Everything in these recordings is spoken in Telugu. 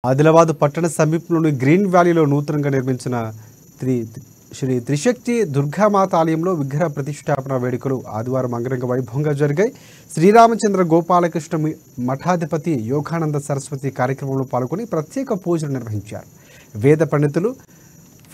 ఆదిలాబాద్ పట్టణ సమీపంలోని గ్రీన్ వ్యాలీలో నూతనంగా నిర్మించిన శ్రీ త్రిశక్తి దుర్గామాత ఆలయంలో విగ్రహ ప్రతిష్టాపన వేడుకలు ఆదివారం అంగరంగ వైభవంగా జరిగాయి. శ్రీరామచంద్ర గోపాలకృష్ణ మఠాధిపతి యోగానంద సరస్వతి కార్యక్రమంలో పాల్గొని ప్రత్యేక పూజలు నిర్వహించారు. వేద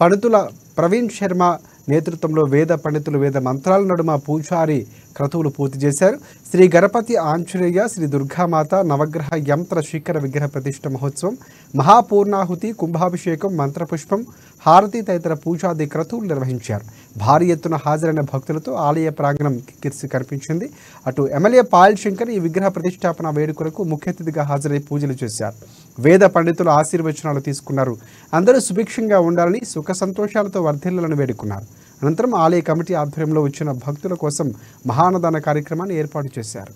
పండితుల ప్రవీణ్ శర్మ నేతృత్వంలో వేద పండితులు వేద మంత్రాల నడుమ పూజారి క్రతువులు పూర్తి చేశారు. శ్రీ గణపతి ఆంజనేయ శ్రీ దుర్గామాత నవగ్రహ యంత్ర శిఖర విగ్రహ ప్రతిష్ఠ మహోత్సవం, మహాపూర్ణాహుతి, కుంభాభిషేకం, మంత్రపుష్పం, హారతి తదితర పూజాది క్రతువులు నిర్వహించారు. భారీ ఎత్తున హాజరైన భక్తులతో ఆలయ ప్రాంగణం కిక్కిరిసి కనిపించింది. అటు ఎమ్మెల్యే పాయల్ శంకర్ ఈ విగ్రహ ప్రతిష్టాపన వేడుకలకు ముఖ్య అతిథిగా హాజరై పూజలు చేశారు. వేద పండితులు ఆశీర్వచనాలు తీసుకున్నారు. అందరూ సుభిక్షంగా ఉండాలని, సుఖ సంతోషాలతో వర్ధిల్లాలని వేడుకున్నారు. అనంతరం ఆలయ కమిటీ ఆధ్వర్యంలో వచ్చిన భక్తుల కోసం మహాన్నదాన కార్యక్రమాన్ని ఏర్పాటు చేశారు.